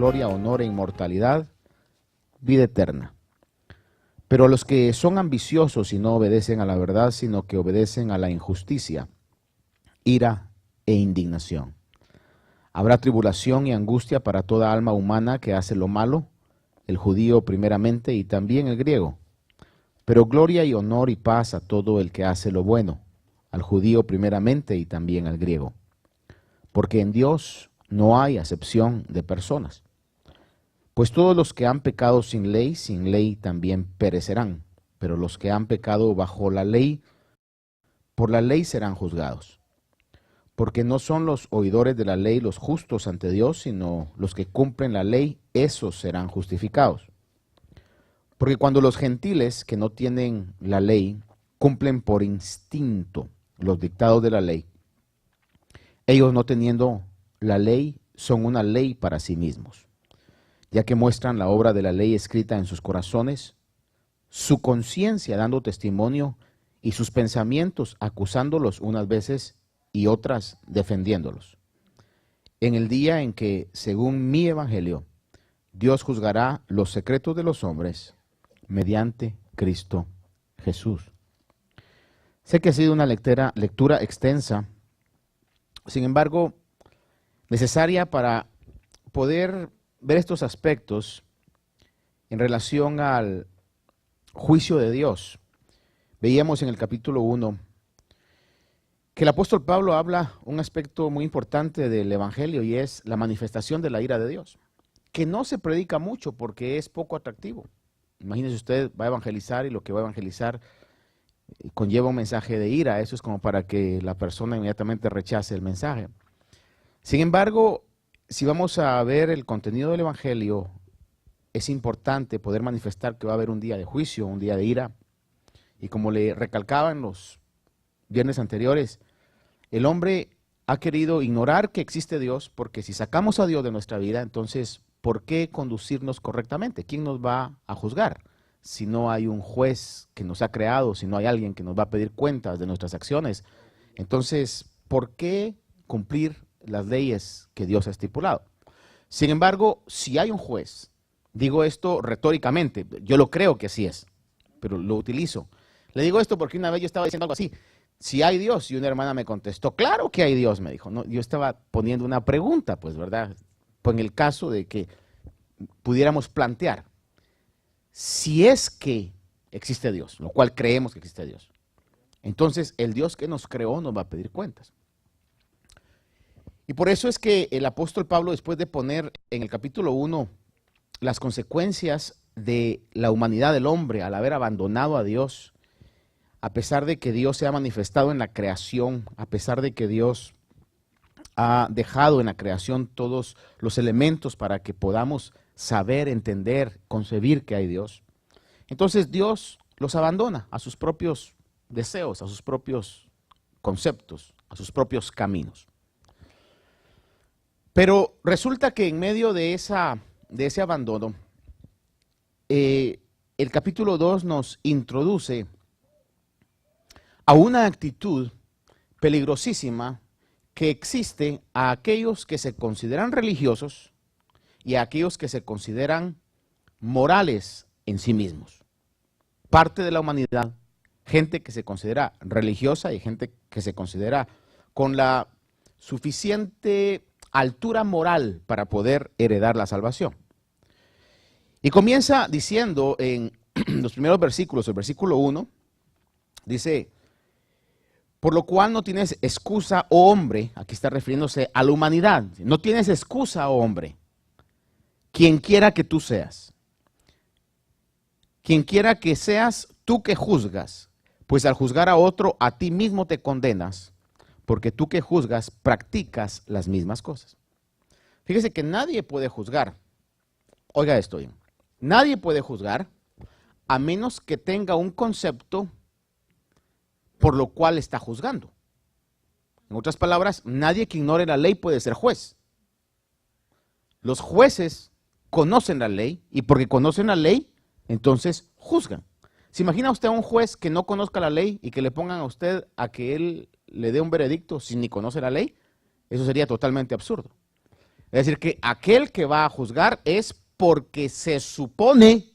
gloria, honor e inmortalidad, vida eterna. Pero a los que son ambiciosos y no obedecen a la verdad, sino que obedecen a la injusticia, ira e indignación. Habrá tribulación y angustia para toda alma humana que hace lo malo, el judío primeramente y también el griego. Pero gloria y honor y paz a todo el que hace lo bueno, al judío primeramente y también al griego. Porque en Dios no hay acepción de personas. Pues todos los que han pecado sin ley también perecerán. Pero los que han pecado bajo la ley, por la ley serán juzgados. Porque no son los oidores de la ley los justos ante Dios, sino los que cumplen la ley, esos serán justificados. Porque cuando los gentiles que no tienen la ley cumplen por instinto los dictados de la ley, ellos no teniendo la ley son una ley para sí mismos, ya que muestran la obra de la ley escrita en sus corazones, su conciencia dando testimonio y sus pensamientos acusándolos unas veces y otras defendiéndolos. En el día en que, según mi evangelio, Dios juzgará los secretos de los hombres mediante Cristo Jesús. Sé que ha sido una lectura extensa, sin embargo, necesaria para poder ver estos aspectos en relación al juicio de Dios. Veíamos en el capítulo 1 que el apóstol Pablo habla un aspecto muy importante del evangelio y es la manifestación de la ira de Dios, que no se predica mucho porque es poco atractivo. Imagínese usted, va a evangelizar y lo que va a evangelizar conlleva un mensaje de ira. Eso es como para que la persona inmediatamente rechace el mensaje. Sin embargo, si vamos a ver el contenido del evangelio, es importante poder manifestar que va a haber un día de juicio, un día de ira. Y como le recalcaba en los viernes anteriores, el hombre ha querido ignorar que existe Dios, porque si sacamos a Dios de nuestra vida, entonces, ¿por qué conducirnos correctamente? ¿Quién nos va a juzgar? Si no hay un juez que nos ha creado, si no hay alguien que nos va a pedir cuentas de nuestras acciones, entonces, ¿por qué cumplir las leyes que Dios ha estipulado? Sin embargo, si hay un juez, digo esto retóricamente, yo lo creo que así es, pero lo utilizo. Le digo esto porque una vez yo estaba diciendo algo así: si hay Dios, y una hermana me contestó, claro que hay Dios, me dijo. No, yo estaba poniendo una pregunta, pues, ¿verdad? Pues en el caso de que pudiéramos plantear, si es que existe Dios, lo cual creemos que existe Dios, entonces el Dios que nos creó nos va a pedir cuentas. Y por eso es que el apóstol Pablo, después de poner en el capítulo 1 las consecuencias de la humanidad del hombre al haber abandonado a Dios, a pesar de que Dios se ha manifestado en la creación, a pesar de que Dios ha dejado en la creación todos los elementos para que podamos saber, entender, concebir que hay Dios, entonces Dios los abandona a sus propios deseos, a sus propios conceptos, a sus propios caminos. Pero resulta que en medio de ese abandono, el capítulo 2 nos introduce a una actitud peligrosísima que existe a aquellos que se consideran religiosos y a aquellos que se consideran morales en sí mismos. Parte de la humanidad, gente que se considera religiosa y gente que se considera con la suficiente altura moral para poder heredar la salvación. Y comienza diciendo en los primeros versículos, el versículo 1, dice: por lo cual no tienes excusa, oh hombre, aquí está refiriéndose a la humanidad, no tienes excusa, oh hombre, quien quiera que tú seas. Quien quiera que seas, tú que juzgas, pues al juzgar a otro, a ti mismo te condenas, porque tú que juzgas, practicas las mismas cosas. Fíjese que nadie puede juzgar, oiga esto bien, nadie puede juzgar a menos que tenga un concepto por lo cual está juzgando. En otras palabras, nadie que ignore la ley puede ser juez. Los jueces conocen la ley y porque conocen la ley, entonces juzgan. ¿Se imagina usted a un juez que no conozca la ley y que le pongan a usted a que él le dé un veredicto sin ni conocer la ley? Eso sería totalmente absurdo. Es decir, que aquel que va a juzgar es porque se supone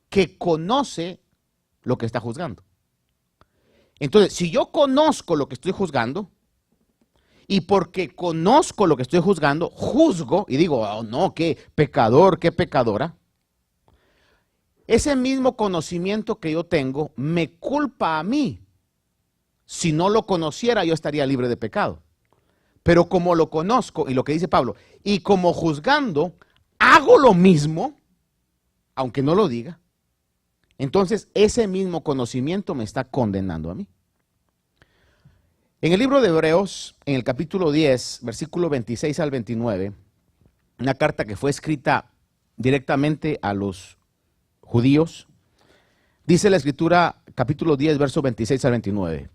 que conoce lo que está juzgando. Entonces, si yo conozco lo que estoy juzgando, y porque conozco lo que estoy juzgando, juzgo y digo, oh no, qué pecador, qué pecadora. Ese mismo conocimiento que yo tengo me culpa a mí. Si no lo conociera, yo estaría libre de pecado. Pero como lo conozco, y lo que dice Pablo, y como juzgando, hago lo mismo, aunque no lo diga, entonces ese mismo conocimiento me está condenando a mí. En el libro de Hebreos, en el capítulo 10, versículo 26 al 29, una carta que fue escrita directamente a los judíos, dice la escritura, capítulo 10, verso 26 al 29.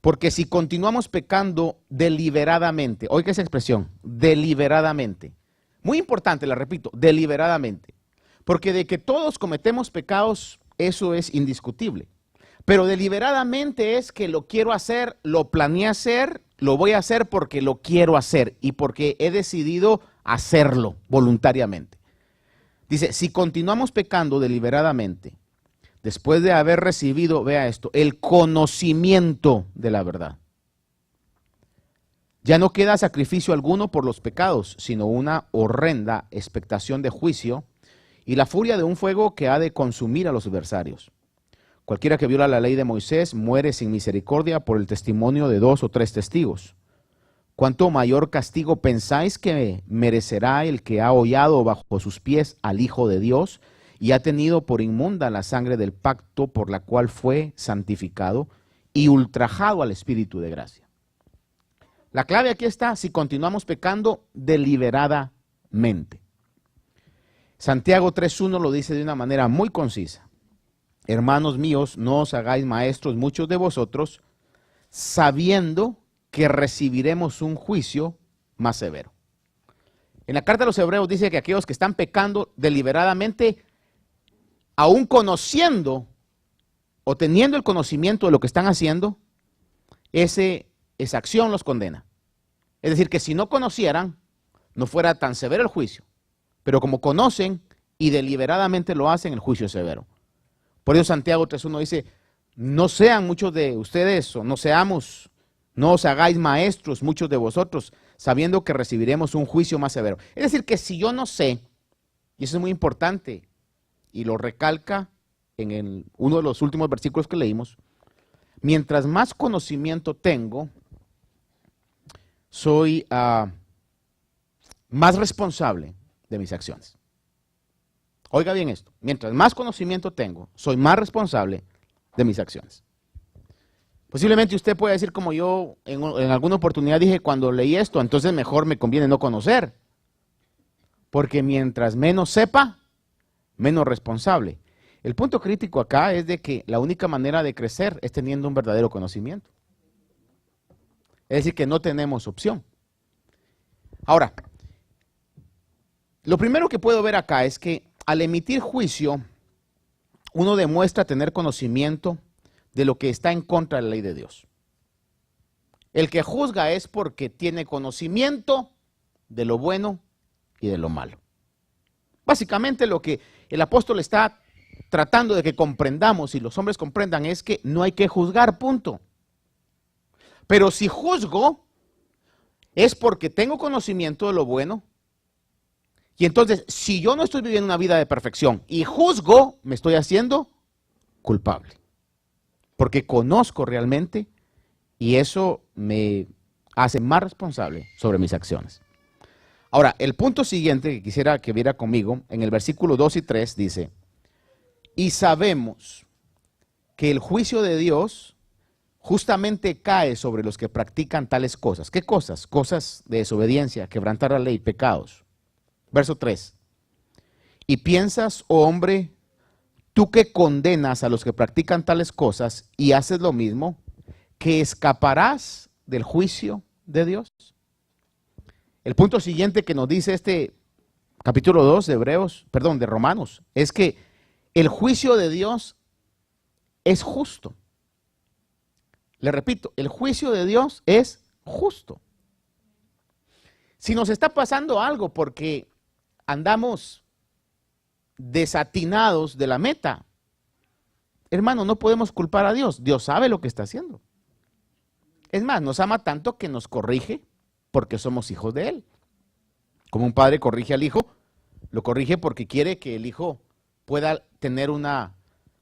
Porque si continuamos pecando deliberadamente, oiga esa expresión, deliberadamente, muy importante, la repito, deliberadamente, porque de que todos cometemos pecados, eso es indiscutible. Pero deliberadamente es que lo quiero hacer, lo planeé hacer, lo voy a hacer porque lo quiero hacer y porque he decidido hacerlo voluntariamente. Dice, si continuamos pecando deliberadamente, después de haber recibido, vea esto, el conocimiento de la verdad, ya no queda sacrificio alguno por los pecados, sino una horrenda expectación de juicio y la furia de un fuego que ha de consumir a los adversarios. Cualquiera que viola la ley de Moisés muere sin misericordia por el testimonio de 2 o 3 testigos. ¿Cuánto mayor castigo pensáis que merecerá el que ha hollado bajo sus pies al Hijo de Dios y ha tenido por inmunda la sangre del pacto por la cual fue santificado y ultrajado al Espíritu de gracia? La clave aquí está, si continuamos pecando deliberadamente. Santiago 3:1 lo dice de una manera muy concisa. Hermanos míos, no os hagáis maestros muchos de vosotros, sabiendo que recibiremos un juicio más severo. En la carta a los Hebreos dice que aquellos que están pecando deliberadamente, aún conociendo o teniendo el conocimiento de lo que están haciendo, esa acción los condena. Es decir, que si no conocieran, no fuera tan severo el juicio. Pero como conocen y deliberadamente lo hacen, el juicio es severo. Por eso Santiago 3:1 dice, no sean muchos de ustedes, o no os hagáis maestros muchos de vosotros, sabiendo que recibiremos un juicio más severo. Es decir, que si yo no sé, y eso es muy importante, y lo recalca en uno de los últimos versículos que leímos, mientras más conocimiento tengo, soy más responsable de mis acciones. Oiga bien esto, mientras más conocimiento tengo, soy más responsable de mis acciones. Posiblemente usted puede decir como yo en alguna oportunidad dije cuando leí esto, entonces mejor me conviene no conocer. Porque mientras menos sepa, menos responsable. El punto crítico acá es de que la única manera de crecer es teniendo un verdadero conocimiento. Es decir, que no tenemos opción. Ahora, lo primero que puedo ver acá es que al emitir juicio, uno demuestra tener conocimiento de lo que está en contra de la ley de Dios. El que juzga es porque tiene conocimiento de lo bueno y de lo malo. Básicamente lo que el apóstol está tratando de que comprendamos y los hombres comprendan es que no hay que juzgar, punto. Pero si juzgo, es porque tengo conocimiento de lo bueno. Y entonces, si yo no estoy viviendo una vida de perfección y juzgo, me estoy haciendo culpable. Porque conozco realmente y eso me hace más responsable sobre mis acciones. Ahora, el punto siguiente que quisiera que viera conmigo, en el versículo 2 y 3 dice, y sabemos que el juicio de Dios justamente cae sobre los que practican tales cosas. ¿Qué cosas? Cosas de desobediencia, quebrantar la ley, pecados. Verso 3. Y piensas, oh hombre, tú que condenas a los que practican tales cosas y haces lo mismo, que escaparás del juicio de Dios. El punto siguiente que nos dice este capítulo 2 de Romanos, es que el juicio de Dios es justo. Le repito, el juicio de Dios es justo. Si nos está pasando algo porque andamos desatinados de la meta, hermano, no podemos culpar a Dios. Dios sabe lo que está haciendo. Es más, nos ama tanto que nos corrige porque somos hijos de Él. Como un padre corrige al hijo, lo corrige porque quiere que el hijo pueda tener una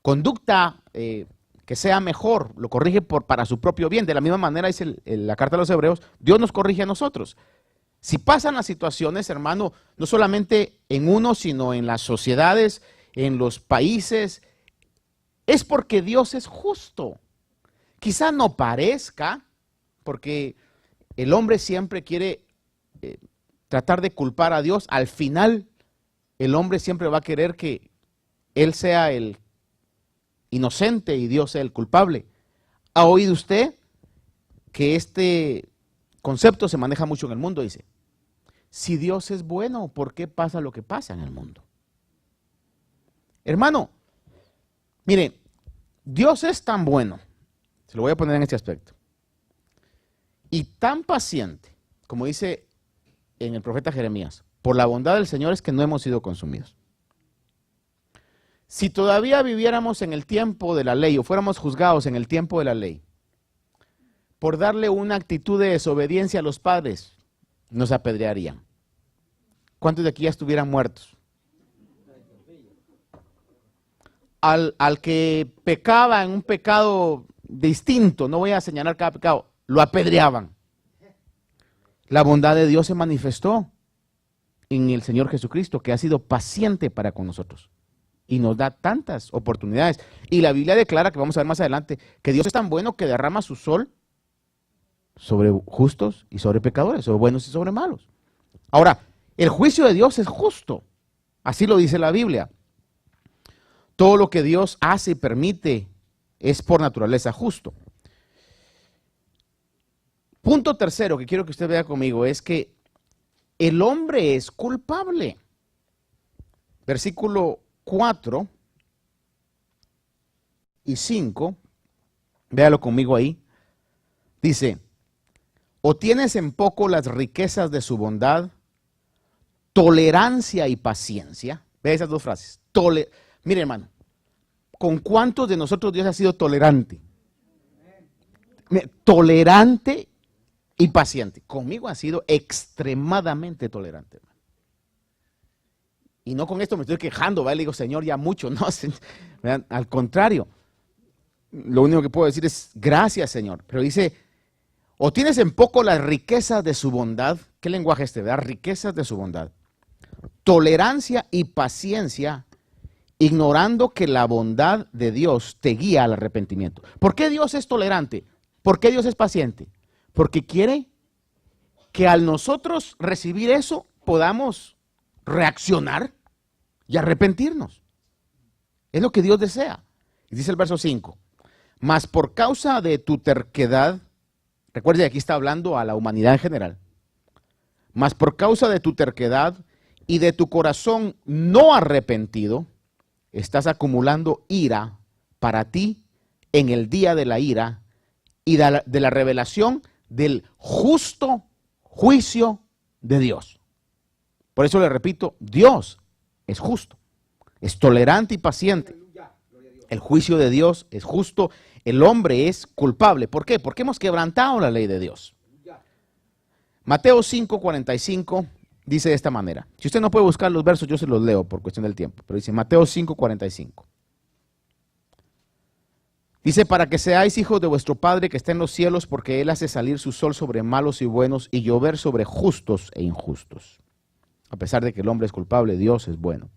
conducta que sea mejor, lo corrige para su propio bien. De la misma manera dice la carta a los Hebreos, Dios nos corrige a nosotros. Si pasan las situaciones, hermano, no solamente en uno, sino en las sociedades, en los países, es porque Dios es justo. Quizá no parezca, porque el hombre siempre quiere tratar de culpar a Dios. Al final, el hombre siempre va a querer que él sea el inocente y Dios sea el culpable. ¿Ha oído usted que este concepto se maneja mucho en el mundo? Dice, si Dios es bueno, ¿por qué pasa lo que pasa en el mundo? Hermano, mire, Dios es tan bueno, se lo voy a poner en este aspecto, y tan paciente, como dice en el profeta Jeremías, por la bondad del Señor es que no hemos sido consumidos. Si todavía viviéramos en el tiempo de la ley o fuéramos juzgados en el tiempo de la ley, por darle una actitud de desobediencia a los padres, nos apedrearían. ¿Cuántos de aquí ya estuvieran muertos? Al que pecaba en un pecado distinto, no voy a señalar cada pecado, lo apedreaban. La bondad de Dios se manifestó en el Señor Jesucristo, que ha sido paciente para con nosotros y nos da tantas oportunidades. Y la Biblia declara, que vamos a ver más adelante, que Dios es tan bueno que derrama su sol sobre justos y sobre pecadores, sobre buenos y sobre malos. Ahora, el juicio de Dios es justo, así lo dice la Biblia. Todo lo que Dios hace y permite es por naturaleza justo. Punto tercero que quiero que usted vea conmigo es que el hombre es culpable. Versículo 4 y 5, véalo conmigo ahí, dice, o tienes en poco las riquezas de su bondad, tolerancia y paciencia. Ve esas dos frases. Mire, hermano, ¿con cuántos de nosotros Dios ha sido tolerante? Tolerante y paciente. Conmigo ha sido extremadamente tolerante, hermano. Y no con esto me estoy quejando, ¿vale? Le digo, Señor, ya mucho. No, al contrario. Lo único que puedo decir es, gracias, Señor. Pero dice, o tienes en poco las riquezas de su bondad. ¿Qué lenguaje este, verdad? Riquezas de su bondad. Tolerancia y paciencia, ignorando que la bondad de Dios te guía al arrepentimiento. ¿Por qué Dios es tolerante? ¿Por qué Dios es paciente? Porque quiere que al nosotros recibir eso podamos reaccionar y arrepentirnos. Es lo que Dios desea. Y dice el verso 5, mas por causa de tu terquedad, recuerde que aquí está hablando a la humanidad en general, mas por causa de tu terquedad y de tu corazón no arrepentido, estás acumulando ira para ti en el día de la ira y de la revelación del justo juicio de Dios. Por eso le repito, Dios es justo, es tolerante y paciente. El juicio de Dios es justo, el hombre es culpable. ¿Por qué? Porque hemos quebrantado la ley de Dios. Mateo 5:45 dice de esta manera. Si usted no puede buscar los versos, yo se los leo por cuestión del tiempo. Pero dice Mateo 5:45. Dice, para que seáis hijos de vuestro Padre que está en los cielos, porque Él hace salir su sol sobre malos y buenos y llover sobre justos e injustos. A pesar de que el hombre es culpable, Dios es bueno.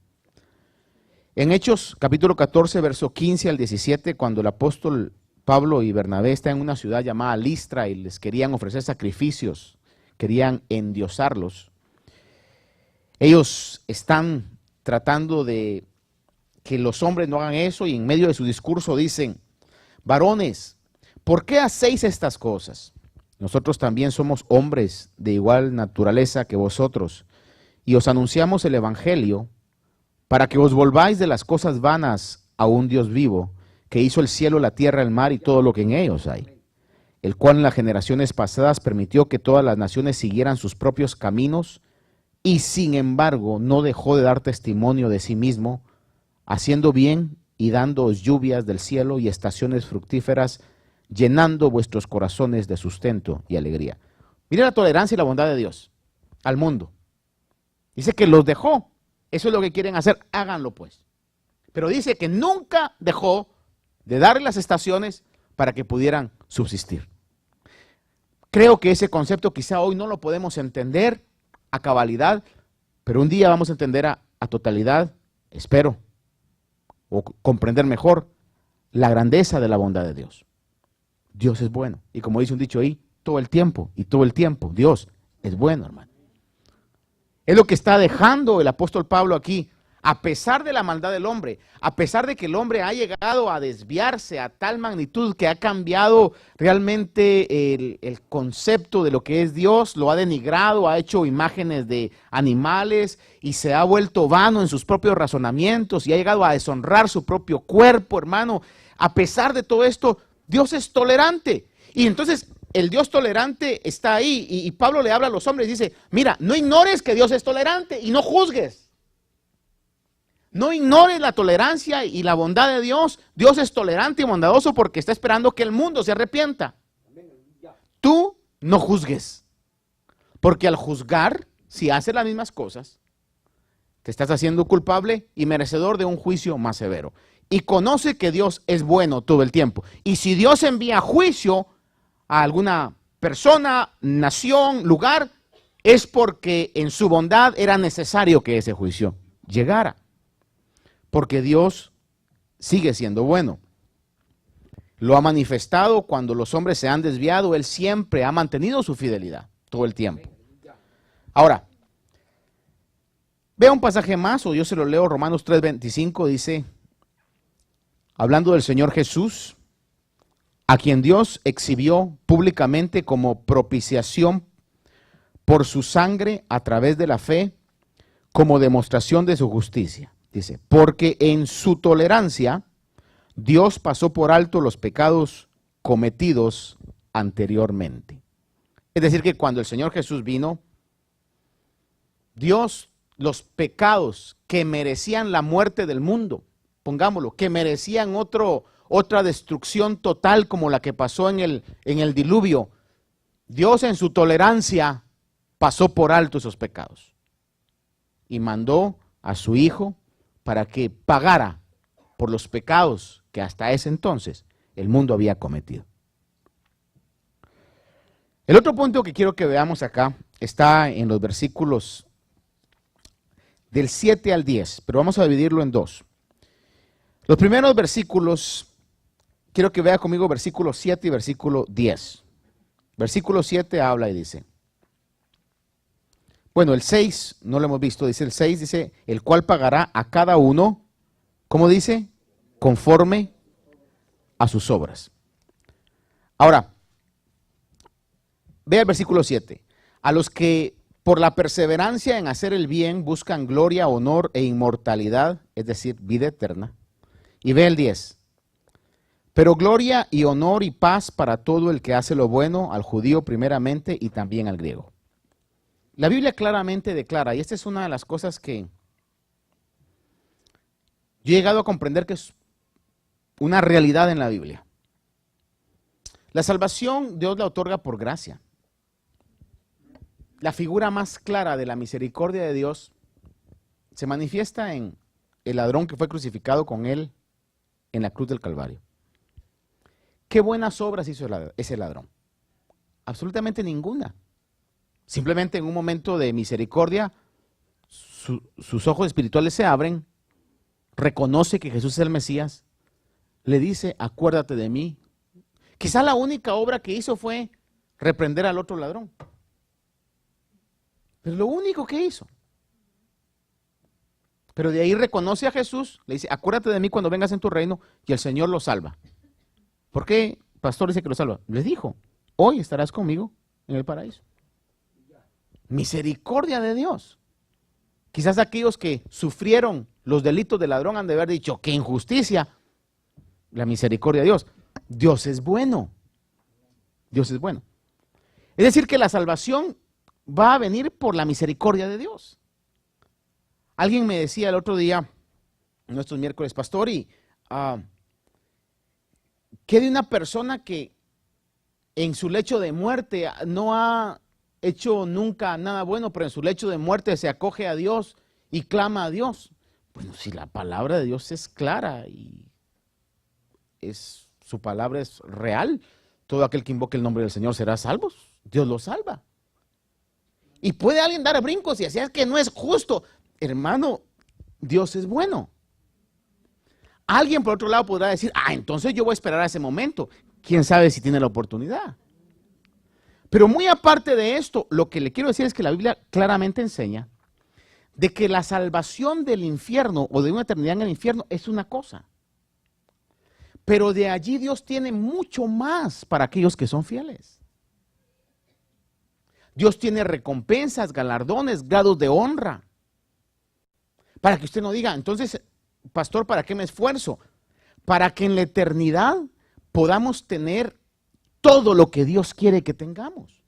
En Hechos capítulo 14, verso 15 al 17, cuando el apóstol Pablo y Bernabé están en una ciudad llamada Listra y les querían ofrecer sacrificios, querían endiosarlos, ellos están tratando de que los hombres no hagan eso y en medio de su discurso dicen, varones, ¿por qué hacéis estas cosas? Nosotros también somos hombres de igual naturaleza que vosotros y os anunciamos el evangelio para que os volváis de las cosas vanas a un Dios vivo, que hizo el cielo, la tierra, el mar y todo lo que en ellos hay. el cual en las generaciones pasadas permitió que todas las naciones siguieran sus propios caminos y sin embargo no dejó de dar testimonio de sí mismo, haciendo bien y dándoos lluvias del cielo y estaciones fructíferas, llenando vuestros corazones de sustento y alegría. Mire la tolerancia y la bondad de Dios al mundo. Dice que los dejó. Eso es lo que quieren hacer, háganlo pues. Pero dice que nunca dejó de darle las estaciones para que pudieran subsistir. Creo que ese concepto quizá hoy no lo podemos entender a cabalidad, pero un día vamos a entender a totalidad, espero, o comprender mejor la grandeza de la bondad de Dios. Dios es bueno. Y como dice un dicho ahí, todo el tiempo, Dios es bueno, hermano. Es lo que está dejando el apóstol Pablo aquí. A pesar de la maldad del hombre, a pesar de que el hombre ha llegado a desviarse a tal magnitud que ha cambiado realmente el concepto de lo que es Dios, lo ha denigrado, ha hecho imágenes de animales y se ha vuelto vano en sus propios razonamientos y ha llegado a deshonrar su propio cuerpo, hermano. A pesar de todo esto, Dios es tolerante. Y entonces el Dios tolerante está ahí y Pablo le habla a los hombres y dice, mira, no ignores que Dios es tolerante y no juzgues. No ignores la tolerancia y la bondad de Dios. Dios es tolerante y bondadoso porque está esperando que el mundo se arrepienta. Tú no juzgues. Porque al juzgar, si haces las mismas cosas, te estás haciendo culpable y merecedor de un juicio más severo. Y conoce que Dios es bueno todo el tiempo. Y si Dios envía juicio a alguna persona, nación, lugar, es porque en su bondad era necesario que ese juicio llegara. Porque Dios sigue siendo bueno. Lo ha manifestado cuando los hombres se han desviado. Él siempre ha mantenido su fidelidad todo el tiempo. Ahora, vea un pasaje más, o yo se lo leo, Romanos 3:25, dice, hablando del Señor Jesús, a quien Dios exhibió públicamente como propiciación por su sangre a través de la fe, como demostración de su justicia. Dice, porque en su tolerancia Dios pasó por alto los pecados cometidos anteriormente. Es decir, que cuando el Señor Jesús vino, Dios, los pecados que merecían la muerte del mundo, pongámoslo, que merecían otra destrucción total como la que pasó en el diluvio, Dios en su tolerancia pasó por alto esos pecados y mandó a su Hijo para que pagara por los pecados que hasta ese entonces el mundo había cometido. El otro punto que quiero que veamos acá está en los versículos del 7 al 10, pero vamos a dividirlo en dos. Los primeros versículos, quiero que vea conmigo versículo 7 y versículo 10. Versículo 7 habla y dice, bueno, el 6 no lo hemos visto, dice el 6, dice, el cual pagará a cada uno, ¿cómo dice? Conforme a sus obras. Ahora, vea el versículo 7. A los que por la perseverancia en hacer el bien buscan gloria, honor e inmortalidad, es decir, vida eterna. Y ve el 10. Pero gloria y honor y paz para todo el que hace lo bueno, al judío primeramente y también al griego. La Biblia claramente declara, y esta es una de las cosas que yo he llegado a comprender que es una realidad en la Biblia. La salvación Dios la otorga por gracia. La figura más clara de la misericordia de Dios se manifiesta en el ladrón que fue crucificado con él en la cruz del Calvario. ¿Qué buenas obras hizo ese ladrón? Absolutamente ninguna. Simplemente en un momento de misericordia, sus ojos espirituales se abren, reconoce que Jesús es el Mesías, le dice, acuérdate de mí. Quizá la única obra que hizo fue reprender al otro ladrón. Pero lo único que hizo. Pero de ahí reconoce a Jesús, le dice, acuérdate de mí cuando vengas en tu reino, y el Señor lo salva. ¿Por qué, pastor, dice que lo salva? Les dijo, hoy estarás conmigo en el paraíso. Misericordia de Dios. Quizás aquellos que sufrieron los delitos del ladrón han de haber dicho, qué injusticia. La misericordia de Dios. Dios es bueno. Dios es bueno. Es decir, que la salvación va a venir por la misericordia de Dios. Alguien me decía el otro día, nuestros miércoles, pastor, y ¿qué de una persona que en su lecho de muerte no ha hecho nunca nada bueno, pero en su lecho de muerte se acoge a Dios y clama a Dios? Bueno, si la palabra de Dios es clara y su palabra es real, todo aquel que invoque el nombre del Señor será salvo. Dios lo salva. Y puede alguien dar brincos y decir, es que no es justo. Hermano, Dios es bueno. Alguien por otro lado podrá decir, entonces yo voy a esperar a ese momento. ¿Quién sabe si tiene la oportunidad? Pero muy aparte de esto, lo que le quiero decir es que la Biblia claramente enseña de que la salvación del infierno o de una eternidad en el infierno es una cosa. Pero de allí Dios tiene mucho más para aquellos que son fieles. Dios tiene recompensas, galardones, grados de honra. Para que usted no diga, entonces, pastor, ¿para qué me esfuerzo? Para que en la eternidad podamos tener todo lo que Dios quiere que tengamos.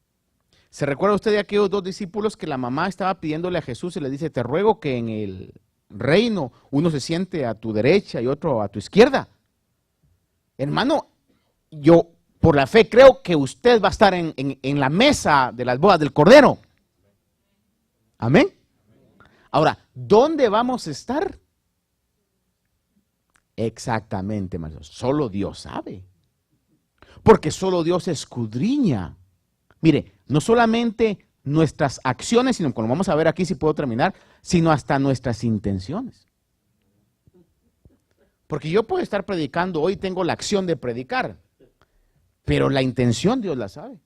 ¿Se recuerda usted de aquellos dos discípulos que la mamá estaba pidiéndole a Jesús y le dice, te ruego que en el reino uno se siente a tu derecha y otro a tu izquierda? Hermano, yo por la fe creo que usted va a estar en la mesa de las bodas del Cordero. Amén. Ahora, ¿dónde vamos a estar? Exactamente, hermano. Solo Dios sabe. Porque solo Dios escudriña. Mire, no solamente nuestras acciones, sino como vamos a ver aquí si puedo terminar, sino hasta nuestras intenciones. Porque yo puedo estar predicando, hoy tengo la acción de predicar, pero la intención Dios la sabe.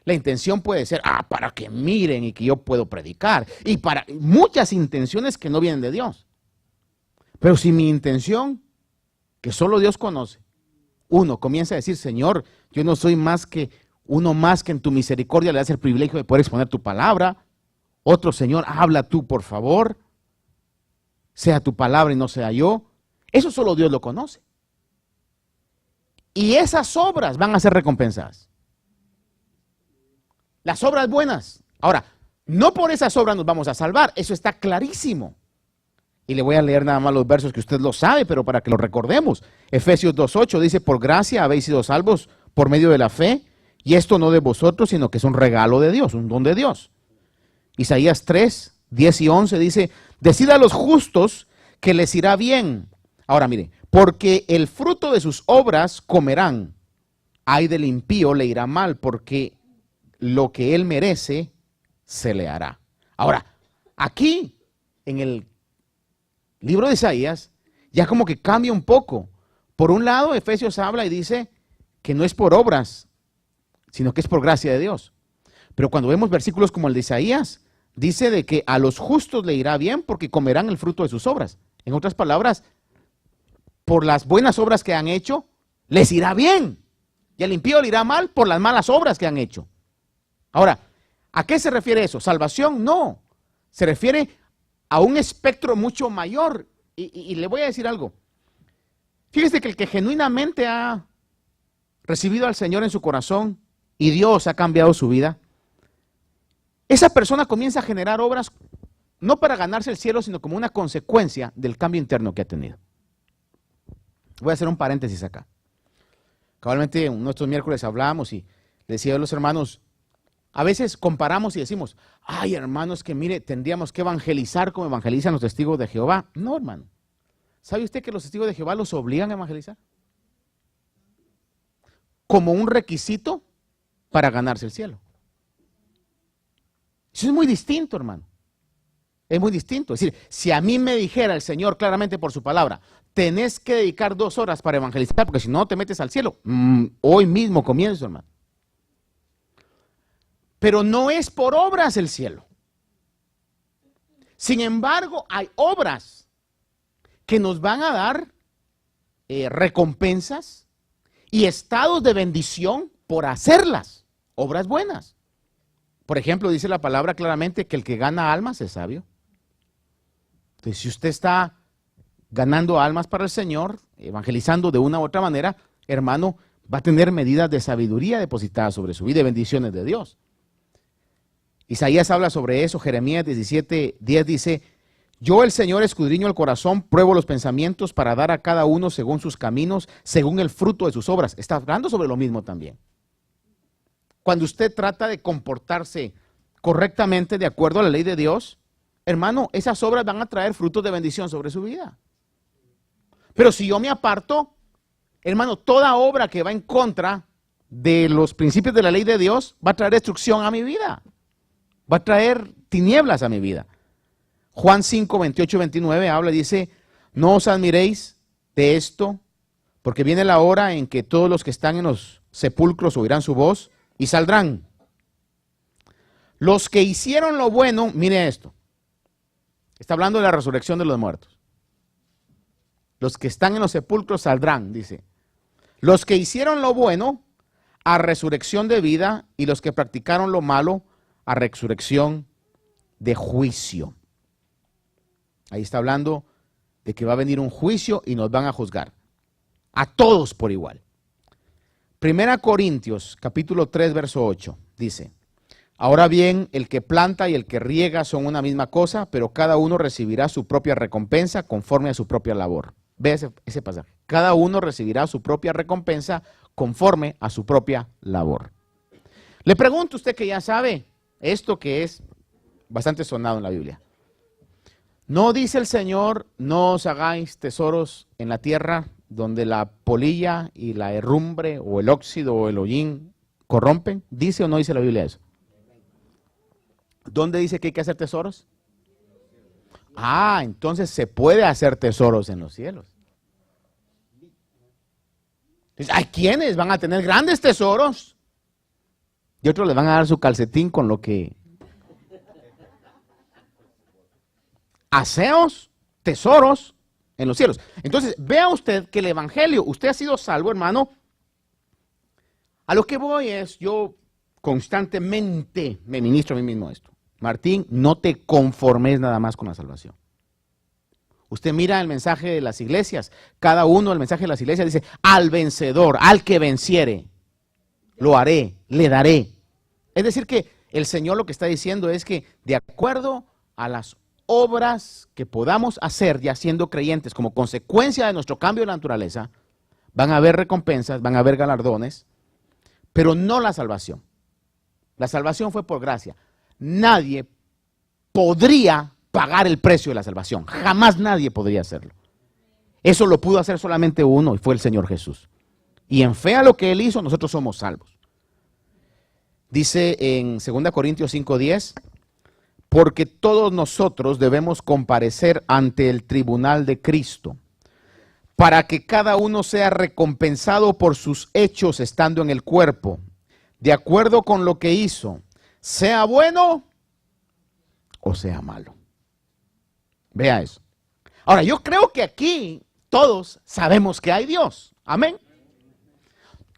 La intención puede ser, para que miren y que yo puedo predicar. Y para muchas intenciones que no vienen de Dios. Pero si mi intención, que solo Dios conoce, uno comienza a decir, Señor, yo no soy más que uno más que en tu misericordia le das el privilegio de poder exponer tu palabra. Otro, Señor, habla tú, por favor. Sea tu palabra y no sea yo. Eso solo Dios lo conoce. Y esas obras van a ser recompensadas. Las obras buenas. Ahora, no por esas obras nos vamos a salvar. Eso está clarísimo. Y le voy a leer nada más los versos que usted lo sabe, pero para que lo recordemos. Efesios 2:8 dice, por gracia habéis sido salvos por medio de la fe, y esto no de vosotros, sino que es un regalo de Dios, un don de Dios. Isaías 3:10 y 11 dice, decid a los justos que les irá bien. Ahora mire, porque el fruto de sus obras comerán. Ay del impío le irá mal, porque lo que él merece se le hará. Ahora, aquí en el libro de Isaías ya como que cambia un poco. Por un lado, Efesios habla y dice que no es por obras, sino que es por gracia de Dios. Pero cuando vemos versículos como el de Isaías, dice de que a los justos le irá bien porque comerán el fruto de sus obras. En otras palabras, por las buenas obras que han hecho, les irá bien. Y al impío le irá mal por las malas obras que han hecho. Ahora, ¿a qué se refiere eso? ¿Salvación? No. Se refiere a un espectro mucho mayor. Y le voy a decir algo. Fíjese que el que genuinamente ha recibido al Señor en su corazón y Dios ha cambiado su vida, esa persona comienza a generar obras no para ganarse el cielo, sino como una consecuencia del cambio interno que ha tenido. Voy a hacer un paréntesis acá. Cabalmente, nuestros miércoles hablamos y le decía a los hermanos, a veces comparamos y decimos, ay hermanos, que mire, tendríamos que evangelizar como evangelizan los testigos de Jehová. No, hermano. ¿Sabe usted que los testigos de Jehová los obligan a evangelizar? Como un requisito para ganarse el cielo. Eso es muy distinto, hermano. Es muy distinto. Es decir, si a mí me dijera el Señor claramente por su palabra, tenés que dedicar 2 horas para evangelizar, porque si no te metes al cielo, hoy mismo comienzo, hermano. Pero no es por obras el cielo. Sin embargo, hay obras que nos van a dar recompensas y estados de bendición por hacerlas, obras buenas. Por ejemplo, dice la palabra claramente que el que gana almas es sabio. Entonces, si usted está ganando almas para el Señor, evangelizando de una u otra manera, hermano, Va a tener medidas de sabiduría depositadas sobre su vida y bendiciones de Dios. Isaías habla sobre eso. Jeremías 17:10 dice: yo, el Señor, escudriño el corazón, pruebo los pensamientos para dar a cada uno según sus caminos, según el fruto de sus obras. Está hablando sobre lo mismo también. Cuando usted trata de comportarse correctamente de acuerdo a la ley de Dios, hermano, esas obras van a traer frutos de bendición sobre su vida. Pero si yo me aparto, hermano, toda obra que va en contra de los principios de la ley de Dios va a traer destrucción a mi vida. Va a traer tinieblas a mi vida. Juan 5, 28 y 29 habla y dice: no os admiréis de esto, porque viene la hora en que todos los que están en los sepulcros oirán su voz y saldrán. Los que hicieron lo bueno, mire esto. Está hablando de la resurrección de los muertos. Los que están en los sepulcros saldrán, dice. Los que hicieron lo bueno, a resurrección de vida, y los que practicaron lo malo, a resurrección de juicio. Ahí está hablando de que va a venir un juicio y nos van a juzgar. A todos por igual. Primera Corintios, capítulo 3, verso 8, dice: ahora bien, el que planta y el que riega son una misma cosa, pero cada uno recibirá su propia recompensa conforme a su propia labor. Ve ese pasaje. Cada uno recibirá su propia recompensa conforme a su propia labor. Le pregunto a usted que ya sabe esto que es bastante sonado en la Biblia. ¿No dice el Señor: no os hagáis tesoros en la tierra donde la polilla y la herrumbre o el óxido o el hollín corrompen? ¿Dice o no dice la Biblia eso? ¿Dónde dice que hay que hacer tesoros? Ah, entonces se puede hacer tesoros en los cielos. Hay quienes van a tener grandes tesoros y otros les van a dar su calcetín con lo que... aseos, tesoros en los cielos. Entonces, vea usted que el evangelio, usted ha sido salvo, hermano. A lo que voy es, yo constantemente me ministro a mí mismo esto. Martín, no te conformes nada más con la salvación. Usted mira el mensaje de las iglesias, cada uno el mensaje de las iglesias dice: al vencedor, al que venciere, lo haré, le daré. Es decir que el Señor lo que está diciendo es que de acuerdo a las obras que podamos hacer ya siendo creyentes como consecuencia de nuestro cambio de la naturaleza, van a haber recompensas, van a haber galardones, pero no la salvación. La salvación fue por gracia. Nadie podría pagar el precio de la salvación. Jamás nadie podría hacerlo. Eso lo pudo hacer solamente uno, y fue el Señor Jesús. Y en fe a lo que Él hizo, nosotros somos salvos. Dice en 2 Corintios 5:10, porque todos nosotros debemos comparecer ante el tribunal de Cristo, para que cada uno sea recompensado por sus hechos estando en el cuerpo, de acuerdo con lo que hizo, sea bueno o sea malo. Vea eso. Ahora, yo creo que aquí todos sabemos que hay Dios. Amén.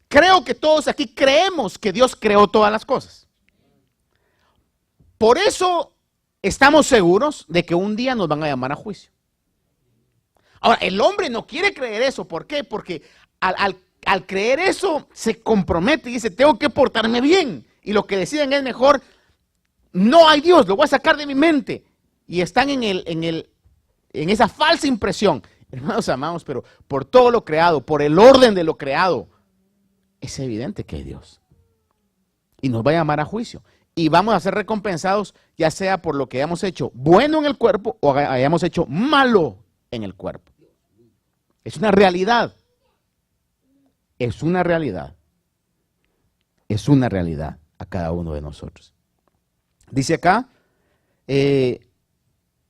Creo que todos aquí creemos que Dios creó todas las cosas. Por eso estamos seguros de que un día nos van a llamar a juicio. Ahora, el hombre no quiere creer eso. ¿Por qué? Porque al creer eso se compromete y dice: tengo que portarme bien. Y lo que deciden es: mejor, no hay Dios, lo voy a sacar de mi mente. Y están en esa falsa impresión. Hermanos amados, pero por todo lo creado, por el orden de lo creado, es evidente que hay Dios. Y nos va a llamar a juicio. Y vamos a ser recompensados, ya sea por lo que hayamos hecho bueno en el cuerpo o hayamos hecho malo en el cuerpo. Es una realidad. Es una realidad. Es una realidad a cada uno de nosotros. Dice acá,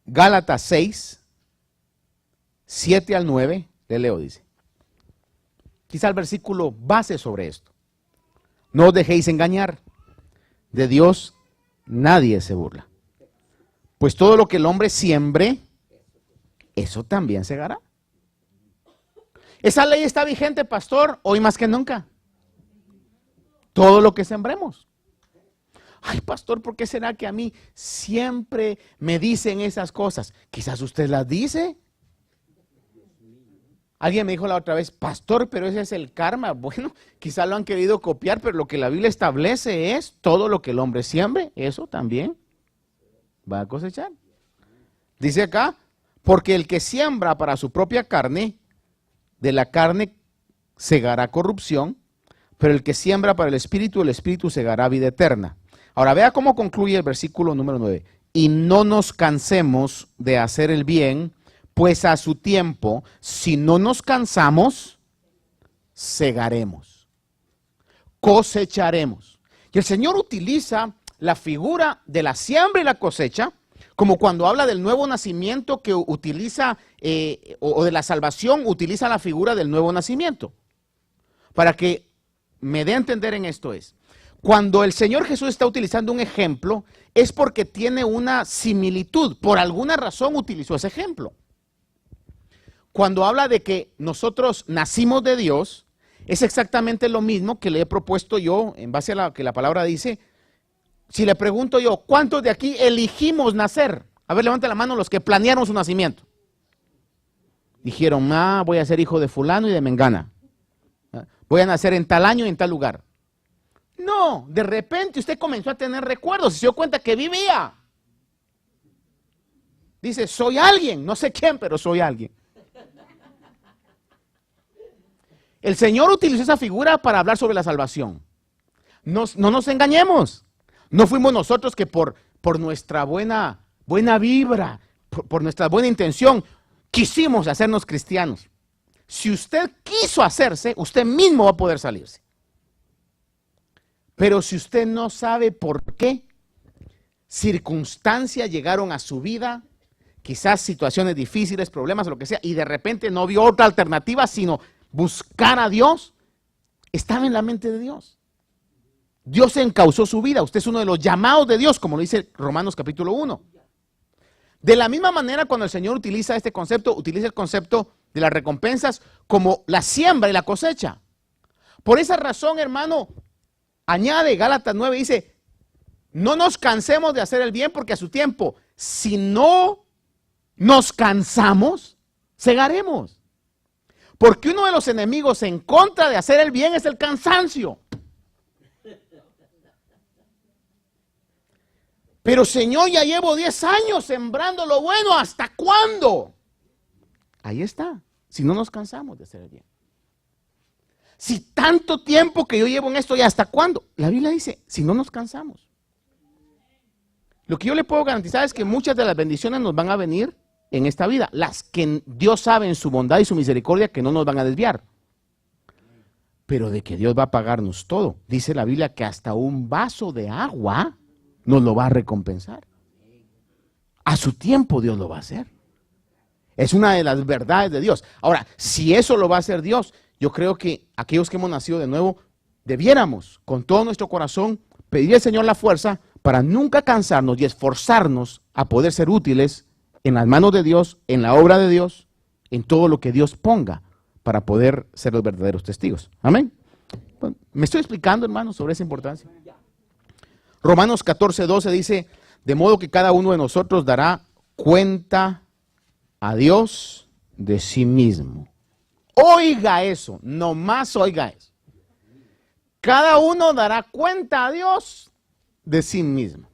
Gálatas 6, 7 al 9, le leo, dice. Quizá el versículo base sobre esto. No os dejéis engañar. De Dios nadie se burla. Pues todo lo que el hombre siembre, eso también segará. Esa ley está vigente, pastor, hoy más que nunca. Todo lo que sembremos. Ay, pastor, ¿por qué será que a mí siempre me dicen esas cosas? Quizás usted las dice. Alguien me dijo la otra vez, pastor, pero ese es el karma. Bueno, quizá lo han querido copiar, pero lo que la Biblia establece es todo lo que el hombre siembre, eso también va a cosechar. Dice acá, porque el que siembra para su propia carne, de la carne segará corrupción, pero el que siembra para el espíritu segará vida eterna. Ahora vea cómo concluye el versículo número 9. Y no nos cansemos de hacer el bien, pues a su tiempo, si no nos cansamos, segaremos, cosecharemos. Y el Señor utiliza la figura de la siembra y la cosecha, como cuando habla del nuevo nacimiento que utiliza, o de la salvación, utiliza la figura del nuevo nacimiento. Para que me dé a entender en esto es, cuando el Señor Jesús está utilizando un ejemplo, es porque tiene una similitud. Por alguna razón utilizó ese ejemplo. Cuando habla de que nosotros nacimos de Dios, es exactamente lo mismo que le he propuesto yo, en base a lo que la palabra dice. Si le pregunto yo, ¿cuántos de aquí elegimos nacer? A ver, levanta la mano los que planearon su nacimiento. Dijeron, voy a ser hijo de fulano y de mengana. Voy a nacer en tal año y en tal lugar. No, de repente usted comenzó a tener recuerdos y se dio cuenta que vivía. Dice, soy alguien, no sé quién, pero soy alguien. El Señor utilizó esa figura para hablar sobre la salvación. No nos engañemos. No fuimos nosotros que por nuestra buena vibra, por nuestra buena intención, quisimos hacernos cristianos. Si usted quiso hacerse, usted mismo va a poder salirse. Pero si usted no sabe por qué, circunstancias llegaron a su vida, quizás situaciones difíciles, problemas o lo que sea, y de repente no vio otra alternativa sino buscar a Dios, estaba en la mente de Dios. Dios encauzó su vida. Usted es uno de los llamados de Dios, como lo dice Romanos capítulo 1. De la misma manera, cuando el Señor utiliza este concepto, utiliza el concepto de las recompensas como la siembra y la cosecha. Por esa razón, hermano, añade Gálatas 9, dice, no nos cansemos de hacer el bien porque a su tiempo, si no nos cansamos, segaremos. Porque uno de los enemigos en contra de hacer el bien es el cansancio. Pero Señor, ya llevo 10 años sembrando lo bueno, ¿hasta cuándo? Ahí está, si no nos cansamos de hacer el bien. Si tanto tiempo que yo llevo en esto, ¿y hasta cuándo? La Biblia dice, si no nos cansamos. Lo que yo le puedo garantizar es que muchas de las bendiciones nos van a venir en esta vida, las que Dios sabe en su bondad y su misericordia que no nos van a desviar. Pero de que Dios va a pagarnos todo. Dice la Biblia que hasta un vaso de agua nos lo va a recompensar. A su tiempo Dios lo va a hacer. Es una de las verdades de Dios. Ahora, si eso lo va a hacer Dios, yo creo que aquellos que hemos nacido de nuevo, debiéramos con todo nuestro corazón pedir al Señor la fuerza para nunca cansarnos y esforzarnos a poder ser útiles en las manos de Dios, en la obra de Dios, en todo lo que Dios ponga para poder ser los verdaderos testigos. Amén. Bueno, me estoy explicando, hermanos, sobre esa importancia. Romanos 14:12 dice, de modo que cada uno de nosotros dará cuenta a Dios de sí mismo. Oiga eso, nomás oiga eso. Cada uno dará cuenta a Dios de sí mismo.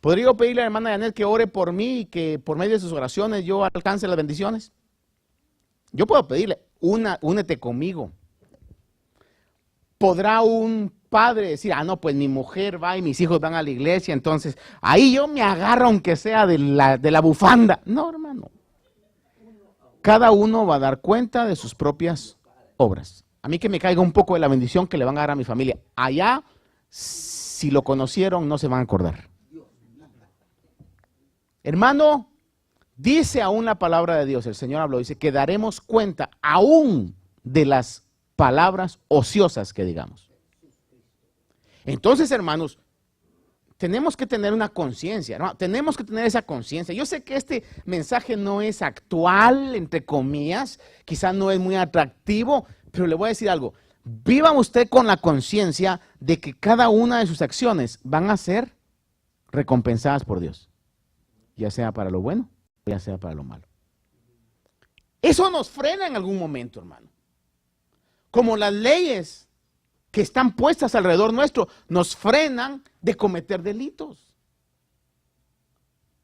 ¿Podría yo pedirle a la hermana Janet que ore por mí y que por medio de sus oraciones yo alcance las bendiciones? Yo puedo pedirle, únete conmigo. ¿Podrá un padre decir, no, pues mi mujer va y mis hijos van a la iglesia, entonces ahí yo me agarro aunque sea de la bufanda? No, hermano. Cada uno va a dar cuenta de sus propias obras. A mí que me caiga un poco de la bendición que le van a dar a mi familia. Allá, si lo conocieron, no se van a acordar. Hermano, dice aún la palabra de Dios, el Señor habló, dice que daremos cuenta aún de las palabras ociosas que digamos. Entonces, hermanos, tenemos que tener una conciencia, ¿no? Tenemos que tener esa conciencia. Yo sé que este mensaje no es actual, entre comillas, quizás no es muy atractivo, pero le voy a decir algo. Viva usted con la conciencia de que cada una de sus acciones van a ser recompensadas por Dios, ya sea para lo bueno, ya sea para lo malo. Eso nos frena en algún momento, hermano. Como las leyes que están puestas alrededor nuestro nos frenan de cometer delitos.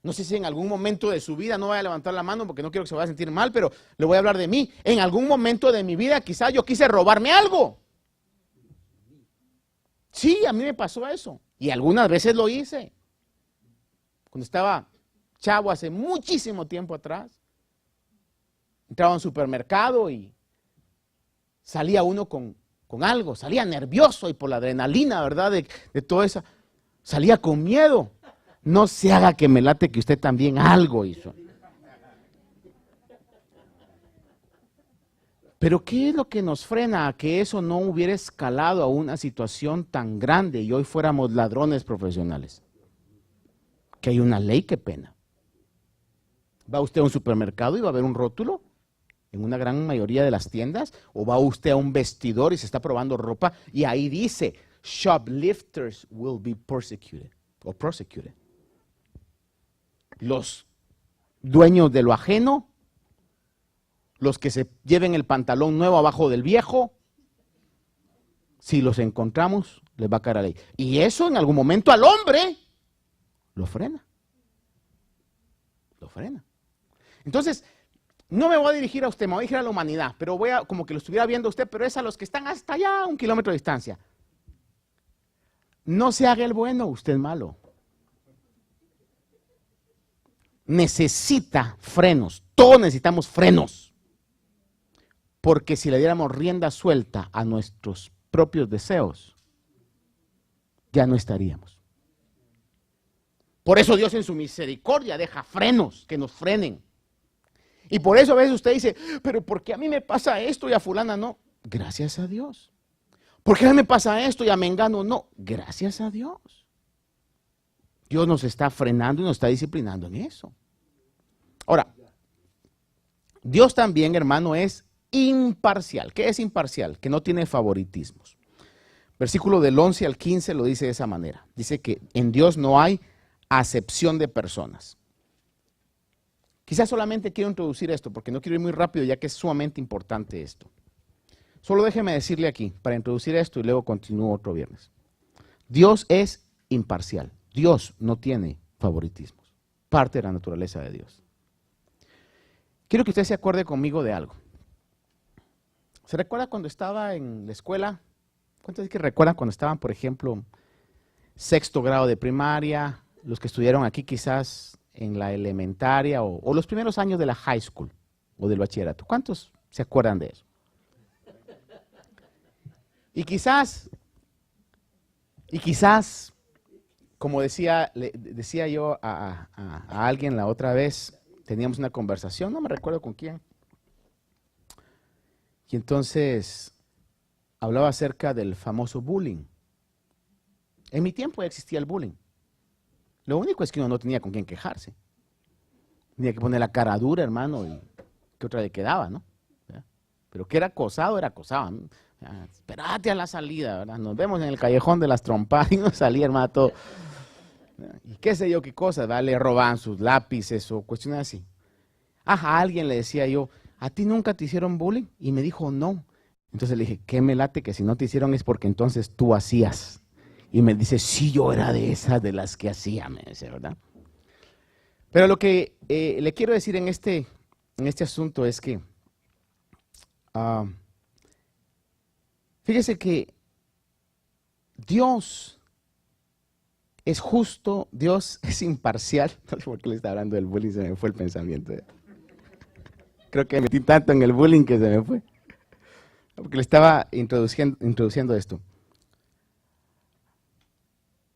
No sé si en algún momento de su vida, no vaya a levantar la mano porque no quiero que se vaya a sentir mal, pero le voy a hablar de mí. En algún momento de mi vida quizás yo quise robarme algo. Sí, a mí me pasó eso. Y algunas veces lo hice. Cuando estaba chavo hace muchísimo tiempo atrás. Entraba a un supermercado y salía uno con algo. Salía nervioso y por la adrenalina, ¿verdad? De todo eso. Salía con miedo. No se haga que me late que usted también algo hizo. Pero ¿qué es lo que nos frena a que eso no hubiera escalado a una situación tan grande y hoy fuéramos ladrones profesionales? Que hay una ley que pena. ¿Va usted a un supermercado y va a ver un rótulo en una gran mayoría de las tiendas? ¿O va usted a un vestidor y se está probando ropa y ahí dice, shoplifters will be persecuted o prosecuted? Los dueños de lo ajeno, los que se lleven el pantalón nuevo abajo del viejo, si los encontramos, les va a caer la ley. Y eso en algún momento al hombre lo frena. Lo frena. Entonces, no me voy a dirigir a usted, me voy a dirigir a la humanidad, pero voy a, como que lo estuviera viendo usted, pero es a los que están hasta allá a 1 kilómetro de distancia. No se haga el bueno, usted es malo. Necesita frenos, todos necesitamos frenos. Porque si le diéramos rienda suelta a nuestros propios deseos, ya no estaríamos. Por eso Dios en su misericordia deja frenos que nos frenen. Y por eso a veces usted dice, pero ¿por qué a mí me pasa esto y a fulana no? Gracias a Dios. ¿Por qué a mí me pasa esto y a mengano no? Gracias a Dios. Dios nos está frenando y nos está disciplinando en eso. Ahora, Dios también, hermano, es imparcial. ¿Qué es imparcial? Que no tiene favoritismos. Versículo del 11 al 15 lo dice de esa manera. Dice que en Dios no hay acepción de personas. Quizás solamente quiero introducir esto porque no quiero ir muy rápido ya que es sumamente importante esto. Solo déjeme decirle aquí para introducir esto y luego continúo otro viernes. Dios es imparcial. Dios no tiene favoritismos. Parte de la naturaleza de Dios. Quiero que usted se acuerde conmigo de algo. ¿Se recuerda cuando estaba en la escuela? ¿Cuántos es que recuerdan cuando estaban, por ejemplo, 6º grado de primaria? Los que estudiaron aquí quizás en la elementaria o los primeros años de la high school o del bachillerato. ¿Cuántos se acuerdan de eso? Y quizás, como decía yo a alguien la otra vez, teníamos una conversación, no me recuerdo con quién. Y entonces hablaba acerca del famoso bullying. En mi tiempo ya existía el bullying. Lo único es que uno no tenía con quién quejarse. Tenía que poner la cara dura, hermano, y que otra le quedaba, ¿no? Pero que era acosado, era acosado. Espérate a la salida, ¿verdad? Nos vemos en el callejón de las trompadas y no salía, hermano, todo. Y qué sé yo qué cosas, ¿verdad? Le robaban sus lápices o cuestiones así. A alguien le decía yo, ¿a ti nunca te hicieron bullying? Y me dijo, no. Entonces le dije, ¿qué me late? Que si no te hicieron es porque entonces tú hacías. Y me dice, sí, yo era de esas de las que hacía, me dice, ¿verdad? Pero lo que le quiero decir en este asunto es que, fíjese que Dios es justo, Dios es imparcial. No sé por qué le está hablando del bullying, se me fue el pensamiento. Creo que me metí tanto en el bullying que se me fue. Porque le estaba introduciendo esto.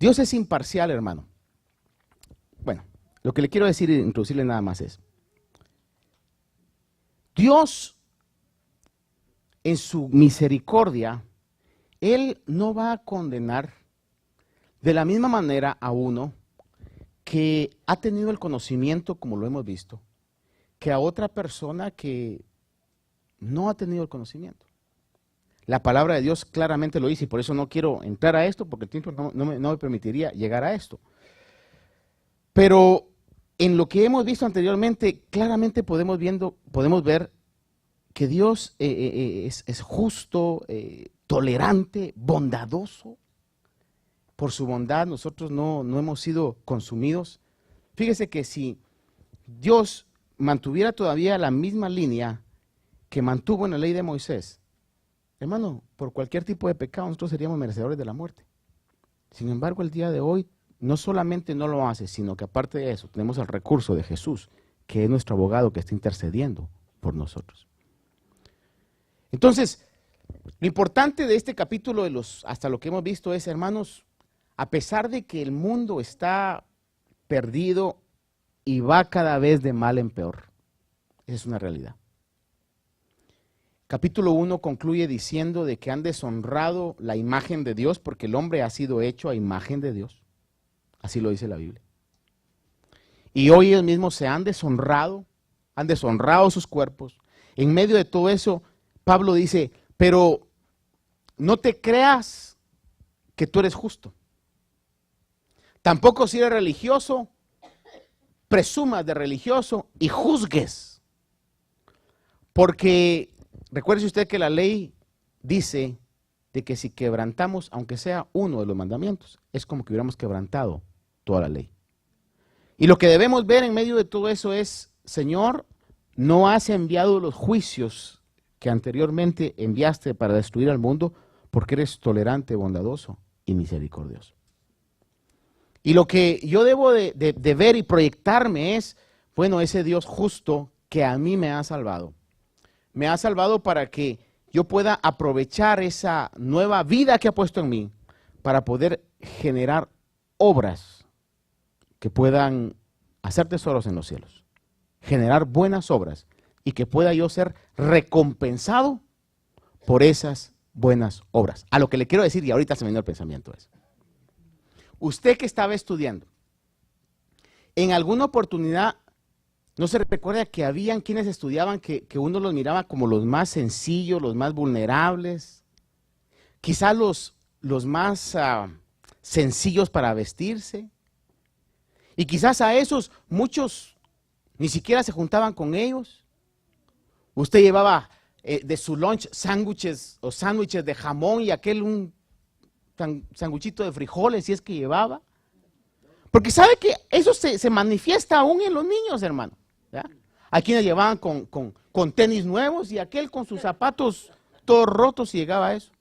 Dios es imparcial, hermano. Bueno, lo que le quiero decir e introducirle nada más es, Dios en su misericordia, Él no va a condenar de la misma manera a uno que ha tenido el conocimiento, como lo hemos visto, que a otra persona que no ha tenido el conocimiento. La palabra de Dios claramente lo dice y por eso no quiero entrar a esto porque el tiempo no me permitiría llegar a esto. Pero en lo que hemos visto anteriormente, claramente podemos ver que Dios es justo, tolerante, bondadoso. Por su bondad nosotros no hemos sido consumidos. Fíjese que si Dios mantuviera todavía la misma línea que mantuvo en la ley de Moisés, hermano, por cualquier tipo de pecado nosotros seríamos merecedores de la muerte. Sin embargo, el día de hoy no solamente no lo hace, sino que aparte de eso tenemos el recurso de Jesús, que es nuestro abogado que está intercediendo por nosotros. Entonces, lo importante de este capítulo, hasta lo que hemos visto es, hermanos, a pesar de que el mundo está perdido y va cada vez de mal en peor, esa es una realidad. Capítulo 1 concluye diciendo de que han deshonrado la imagen de Dios porque el hombre ha sido hecho a imagen de Dios. Así lo dice la Biblia. Y hoy ellos mismos se han deshonrado sus cuerpos. En medio de todo eso, Pablo dice, pero no te creas que tú eres justo. Tampoco si eres religioso, presumas de religioso y juzgues. Porque recuerde usted que la ley dice de que si quebrantamos, aunque sea uno de los mandamientos, es como que hubiéramos quebrantado toda la ley. Y lo que debemos ver en medio de todo eso es, Señor, no has enviado los juicios que anteriormente enviaste para destruir al mundo, porque eres tolerante, bondadoso y misericordioso. Y lo que yo debo de ver y proyectarme es, bueno, ese Dios justo que a mí me ha salvado. Me ha salvado para que yo pueda aprovechar esa nueva vida que ha puesto en mí para poder generar obras que puedan hacer tesoros en los cielos, generar buenas obras y que pueda yo ser recompensado por esas buenas obras. A lo que le quiero decir, y ahorita se me vino el pensamiento, es, usted que estaba estudiando, en alguna oportunidad, ¿no se recuerda que habían quienes estudiaban que uno los miraba como los más sencillos, los más vulnerables, quizás los más sencillos para vestirse? Y quizás a esos muchos ni siquiera se juntaban con ellos. Usted llevaba de su lunch sándwiches o sándwiches de jamón y aquel un sanguchito de frijoles, si es que llevaba. Porque sabe que eso se manifiesta aún en los niños, hermano. ¿Ya? Hay quienes llevaban con tenis nuevos y aquel con sus zapatos todos rotos y llegaba a eso.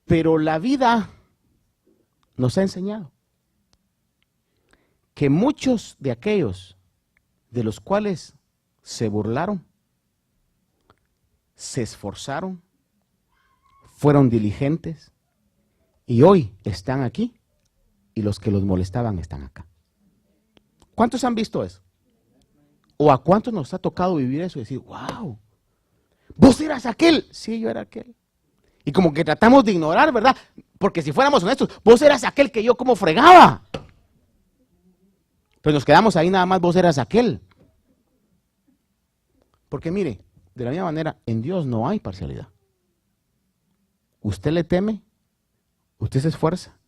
Pero la vida nos ha enseñado que muchos de aquellos de los cuales se burlaron, se esforzaron, fueron diligentes y hoy están aquí y los que los molestaban están acá. ¿Cuántos han visto eso? ¿O a cuántos nos ha tocado vivir eso y decir, wow, vos eras aquel? Sí, yo era aquel. Y como que tratamos de ignorar, ¿verdad? Porque si fuéramos honestos, vos eras aquel que yo como fregaba. Pero nos quedamos ahí nada más, vos eras aquel. Porque mire, de la misma manera, en Dios no hay parcialidad. Usted le teme, usted se esfuerza.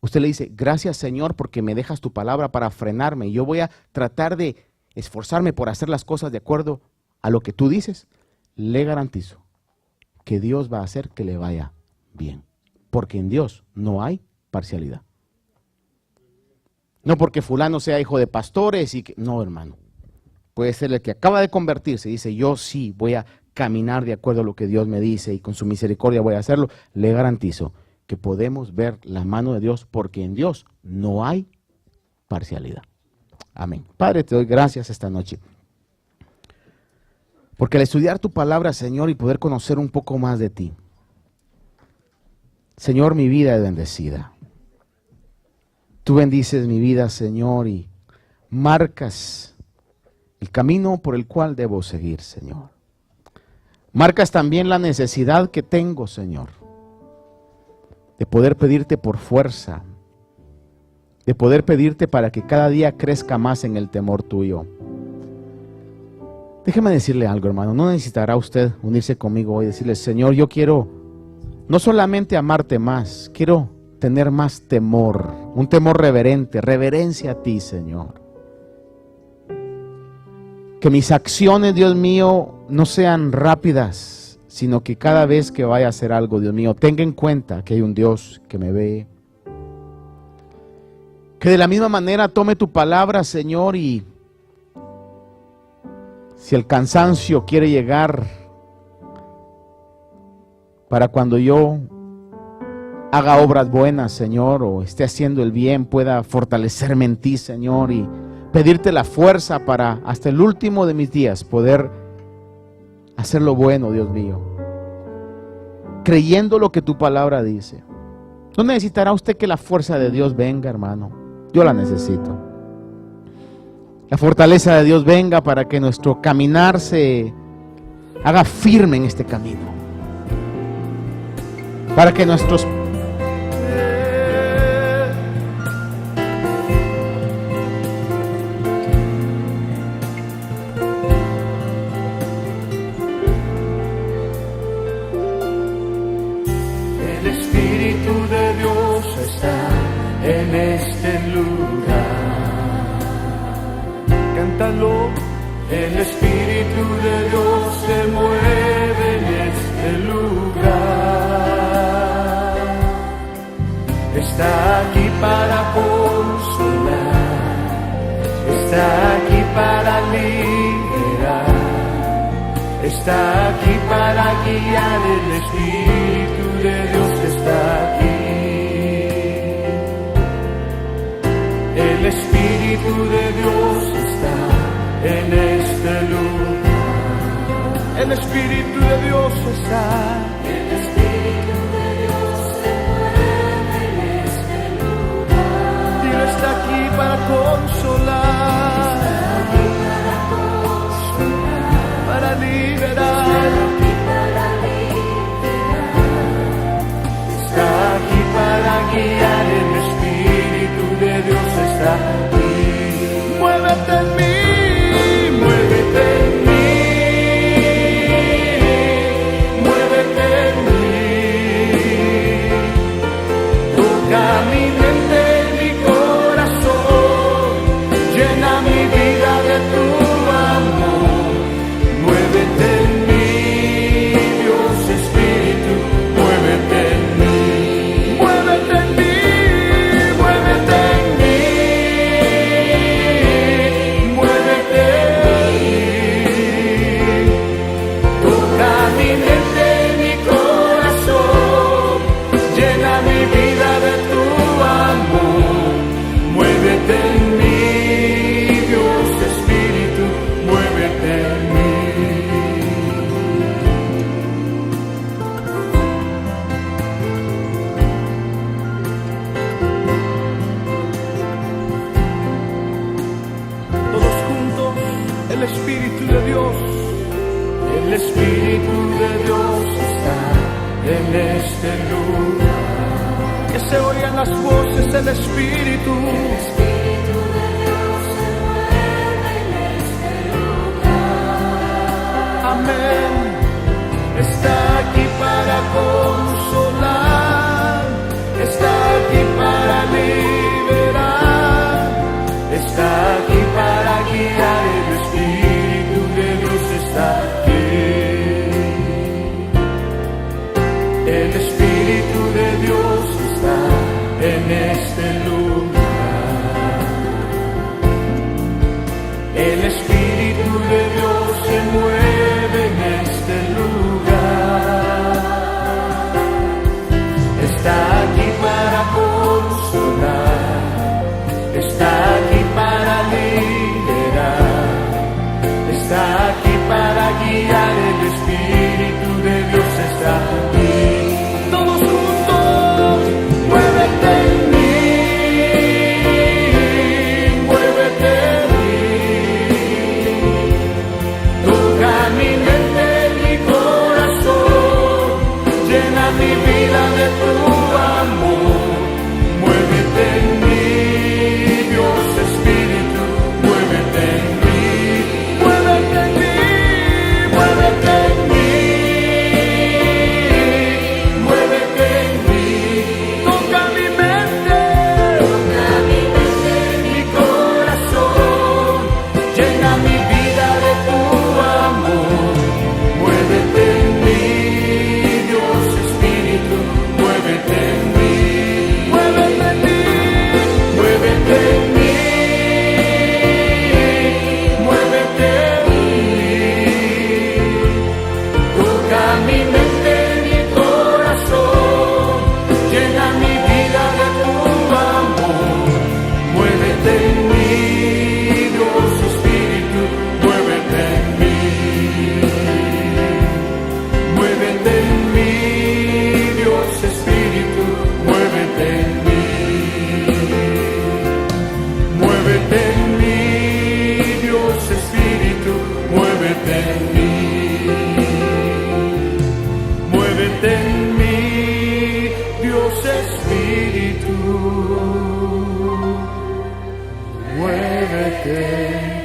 Usted le dice, gracias Señor porque me dejas tu palabra para frenarme. Y yo voy a tratar de esforzarme por hacer las cosas de acuerdo a lo que tú dices. Le garantizo que Dios va a hacer que le vaya bien. Porque en Dios no hay parcialidad. No porque fulano sea hijo de pastores y que... No, hermano. Puede ser el que acaba de convertirse y dice, yo sí voy a caminar de acuerdo a lo que Dios me dice y con su misericordia voy a hacerlo. Le garantizo que podemos ver la mano de Dios porque en Dios no hay parcialidad. Amén. Padre, te doy gracias esta noche. Porque al estudiar tu palabra, Señor, y poder conocer un poco más de ti, Señor, mi vida es bendecida. Tú bendices mi vida, Señor, y marcas el camino por el cual debo seguir, Señor. Marcas también la necesidad que tengo, Señor, de poder pedirte por fuerza, de poder pedirte para que cada día crezca más en el temor tuyo. Déjeme decirle algo, hermano, no necesitará usted unirse conmigo hoy y decirle, Señor, yo quiero no solamente amarte más, quiero tener más temor, un temor reverente, reverencia a ti, Señor. Que mis acciones, Dios mío, no sean rápidas, sino que cada vez que vaya a hacer algo, Dios mío, tenga en cuenta que hay un Dios que me ve. Que de la misma manera tome tu palabra, Señor, y si el cansancio quiere llegar para cuando yo haga obras buenas, Señor, o esté haciendo el bien, pueda fortalecerme en ti, Señor, y pedirte la fuerza para hasta el último de mis días poder hacer lo bueno, Dios mío, creyendo lo que tu palabra dice. ¿No necesitará usted que la fuerza de Dios venga, hermano? Yo la necesito. La fortaleza de Dios venga para que nuestro caminar se haga firme en este camino. Para que nuestros en este lugar, cántalo. El Espíritu de Dios se mueve en este lugar. Está aquí para consolar, está aquí para liberar, está aquí para guiar. El Espíritu de Dios está aquí. El Espíritu de Dios está en este lugar. El Espíritu de Dios está. El Espíritu de Dios se mueve en este lugar. Dios está aquí para consolar. Está aquí para consolar. Para liberar. Está aquí para guiar. El Espíritu de Dios está aquí. Muévete en mí, muévete en mí, muévete en mí. Toca mi mente, mi corazón, llena mi vida de tu amor. Muévete en mí, Dios Espíritu, muévete en mí. Muévete en mí. El Espíritu de Dios está en este lugar. Que se oigan las voces del Espíritu. El Espíritu de Dios se mueve en este lugar. Amén. Está aquí para consolar, está aquí para liberar, está aquí para guiar. El Espíritu de Dios está aquí. El Espíritu de Dios está en este lugar. El Espíritu de Dios se mueve en este lugar. muévete.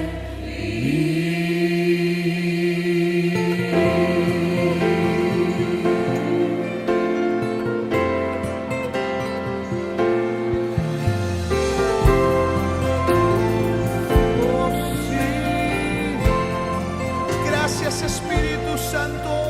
Espíritu Santo.